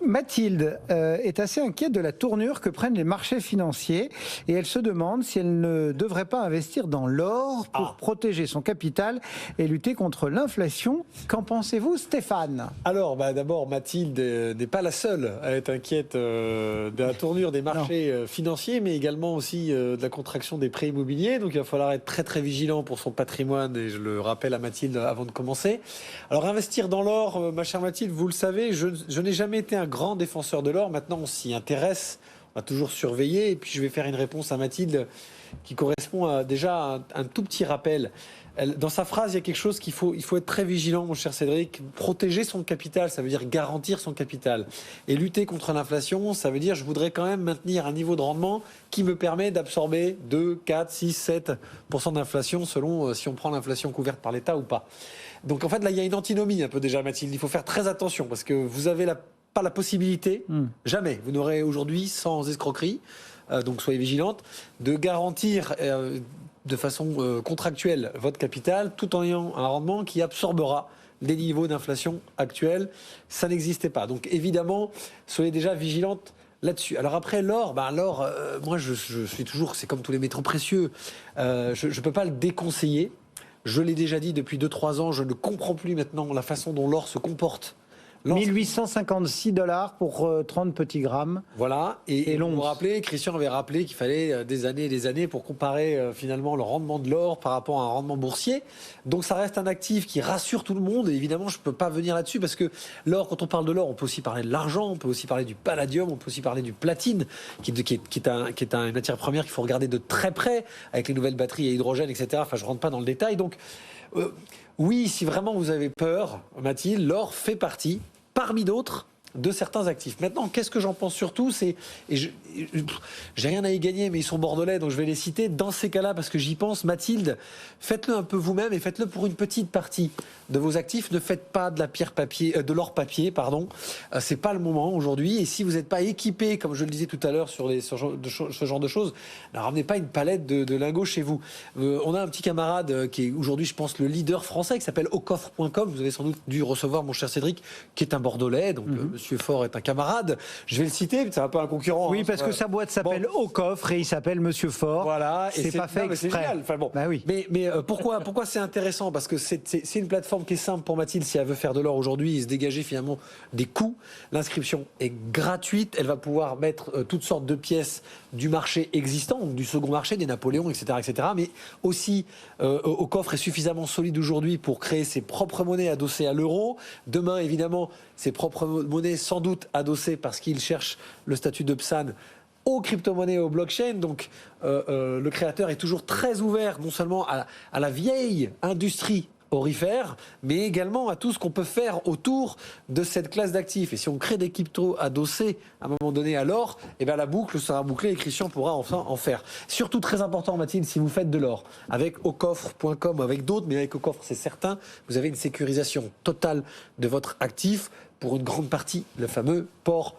Mathilde est assez inquiète de la tournure que prennent les marchés financiers et elle se demande si elle ne devrait pas investir dans l'or pour protéger son capital et lutter contre l'inflation. Qu'en pensez-vous, Stéphane ? Alors, d'abord, Mathilde n'est pas la seule à être inquiète de la tournure des marchés financiers, mais également aussi de la contraction des prêts immobiliers. Donc, il va falloir être très très vigilant pour son patrimoine, et je le rappelle à Mathilde avant de commencer. Alors, investir dans l'or, ma chère Mathilde, vous le savez, je n'ai jamais été un grand défenseur de l'or. Maintenant, on s'y intéresse, on va toujours surveiller. Et puis, je vais faire une réponse à Mathilde qui correspond déjà à un tout petit rappel. Dans sa phrase, il y a quelque chose il faut être très vigilant, mon cher Cédric. Protéger son capital, ça veut dire garantir son capital. Et lutter contre l'inflation, ça veut dire je voudrais quand même maintenir un niveau de rendement qui me permet d'absorber 2, 4, 6, 7% d'inflation selon si on prend l'inflation couverte par l'État ou pas. Donc en fait, là, il y a une antinomie un peu déjà, Mathilde. Il faut faire très attention parce que vous avez pas la possibilité, jamais, vous n'aurez aujourd'hui, sans escroquerie, donc soyez vigilante, de garantir de façon contractuelle votre capital tout en ayant un rendement qui absorbera les niveaux d'inflation actuels. Ça n'existait pas. Donc évidemment, soyez déjà vigilante là-dessus. Alors après, l'or, moi je suis toujours, c'est comme tous les métaux précieux, je ne peux pas le déconseiller. Je l'ai déjà dit depuis 2-3 ans, je ne comprends plus maintenant la façon dont l'or se comporte. 1856$ pour 30 petits grammes. Voilà, et vous vous rappelez, Christian avait rappelé qu'il fallait des années et des années pour comparer finalement le rendement de l'or par rapport à un rendement boursier. Donc ça reste un actif qui rassure tout le monde, et évidemment je ne peux pas venir là-dessus parce que l'or, quand on parle de l'or, on peut aussi parler de l'argent, on peut aussi parler du palladium, on peut aussi parler du platine, qui est une matière première qu'il faut regarder de très près avec les nouvelles batteries à hydrogène, etc. Enfin, je ne rentre pas dans le détail. Donc oui, si vraiment vous avez peur, Mathilde, l'or fait partie, parmi d'autres, de certains actifs. Maintenant, qu'est-ce que j'en pense surtout, j'ai rien à y gagner, mais ils sont bordelais, donc je vais les citer. Dans ces cas-là, parce que j'y pense, Mathilde, faites-le un peu vous-même et faites-le pour une petite partie de vos actifs. Ne faites pas de l'or papier, pardon. C'est pas le moment aujourd'hui. Et si vous n'êtes pas équipé, comme je le disais tout à l'heure sur ce genre de choses, ne ramenez pas une palette de lingots chez vous. On a un petit camarade qui est aujourd'hui, je pense, le leader français, qui s'appelle aucoffre.com. Vous avez sans doute dû recevoir, mon cher Cédric, qui est un bordelais, donc Monsieur Faure est un camarade. Je vais le citer, c'est un peu un concurrent. Oui, parce que sa boîte s'appelle Aucoffre et il s'appelle Monsieur Faure. Voilà, c'est pas fait exprès. C'est génial. Enfin, bon. Oui. Mais pourquoi c'est intéressant ? Parce que c'est une plateforme qui est simple pour Mathilde si elle veut faire de l'or aujourd'hui et se dégager finalement des coûts. L'inscription est gratuite. Elle va pouvoir mettre toutes sortes de pièces du marché existant, donc du second marché, des Napoléons, etc., etc. Mais aussi, Aucoffre est suffisamment solide aujourd'hui pour créer ses propres monnaies adossées à l'euro. Demain, évidemment, ses propres monnaies sans doute adossées parce qu'il cherche le statut de PSAN aux crypto-monnaies et aux blockchains. Donc le créateur est toujours très ouvert non seulement à la vieille industrie aurifère, mais également à tout ce qu'on peut faire autour de cette classe d'actifs. Et si on crée des cryptos adossés à un moment donné à l'or, eh bien la boucle sera bouclée et Christian pourra enfin en faire. Surtout très important, Mathilde, si vous faites de l'or, avec aucoffre.com, avec d'autres, mais avec Aucoffre c'est certain, vous avez une sécurisation totale de votre actif pour une grande partie, le fameux port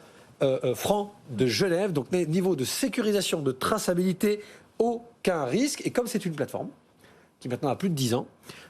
franc de Genève. Donc niveau de sécurisation, de traçabilité, aucun risque. Et comme c'est une plateforme qui maintenant a plus de 10 ans,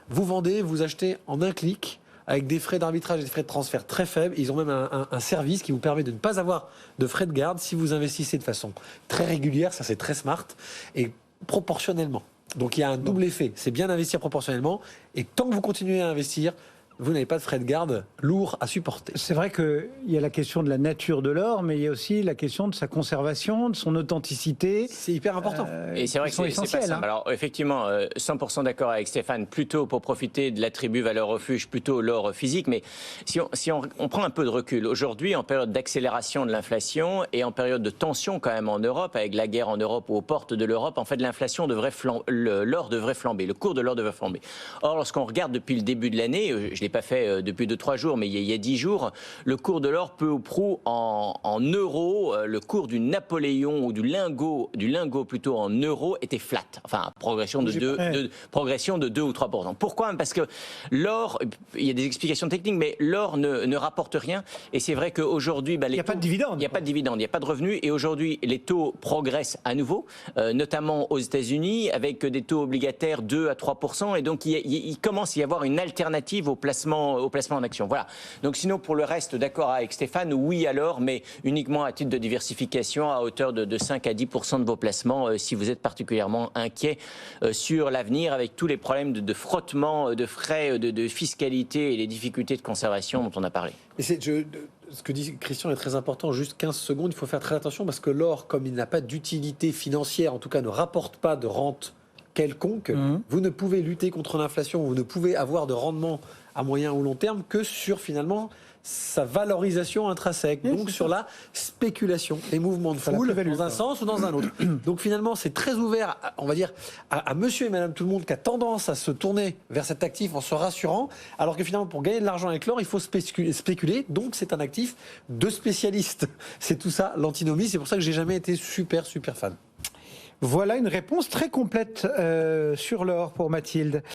vous vendez, vous achetez en un clic avec des frais d'arbitrage et des frais de transfert très faibles. Ils ont même un service qui vous permet de ne pas avoir de frais de garde si vous investissez de façon très régulière. Ça, c'est très smart et proportionnellement. Donc il y a un double effet. C'est bien d'investir proportionnellement et tant que vous continuez à investir, vous n'avez pas de frais de garde lourds à supporter. C'est vrai qu'il y a la question de la nature de l'or, mais il y a aussi la question de sa conservation, de son authenticité. C'est hyper important. Et c'est vrai que c'est pas simple. Alors effectivement, 100% d'accord avec Stéphane, plutôt pour profiter de l'attribut valeur refuge, plutôt l'or physique. Mais si on prend un peu de recul, aujourd'hui, en période d'accélération de l'inflation et en période de tension quand même en Europe, avec la guerre en Europe ou aux portes de l'Europe, en fait l'inflation devrait l'or devrait flamber, le cours de l'or devrait flamber. Or, lorsqu'on regarde depuis le début de l'année, je l'ai pas fait depuis 2-3 jours, mais il y a 10 jours, le cours de l'or peu ou prou en euros, le cours du Napoléon ou du lingot plutôt en euros était flat. Enfin, progression de 2 ou 3%. Pourquoi ? Parce que l'or, il y a des explications techniques, mais l'or ne rapporte rien. Et c'est vrai qu'aujourd'hui, il n'y a pas de dividende. Il n'y a pas de dividende, il n'y a pas de revenus. Et aujourd'hui, les taux progressent à nouveau, notamment aux États-Unis, avec des taux obligataires 2 à 3%. Et donc, il commence à y avoir une alternative au placement placement en action. Voilà. Donc sinon, pour le reste, d'accord avec Stéphane, oui alors, mais uniquement à titre de diversification à hauteur de 5 à 10% de vos placements si vous êtes particulièrement inquiet sur l'avenir avec tous les problèmes de frottement, de frais, de fiscalité et les difficultés de conservation dont on a parlé. Ce que dit Christian est très important, juste 15 secondes, il faut faire très attention parce que l'or, comme il n'a pas d'utilité financière, en tout cas ne rapporte pas de rente quelconque, vous ne pouvez lutter contre l'inflation, vous ne pouvez avoir de rendement à moyen ou long terme que sur finalement sa valorisation intrinsèque, donc sur la spéculation, les mouvements de foule dans un sens ou dans un autre. Donc finalement, c'est très ouvert, on va dire, à monsieur et madame tout le monde qui a tendance à se tourner vers cet actif en se rassurant, alors que finalement, pour gagner de l'argent avec l'or, il faut spéculer, donc c'est un actif de spécialiste. C'est tout ça, l'antinomie, c'est pour ça que j'ai jamais été super fan. Voilà une réponse très complète sur l'or pour Mathilde.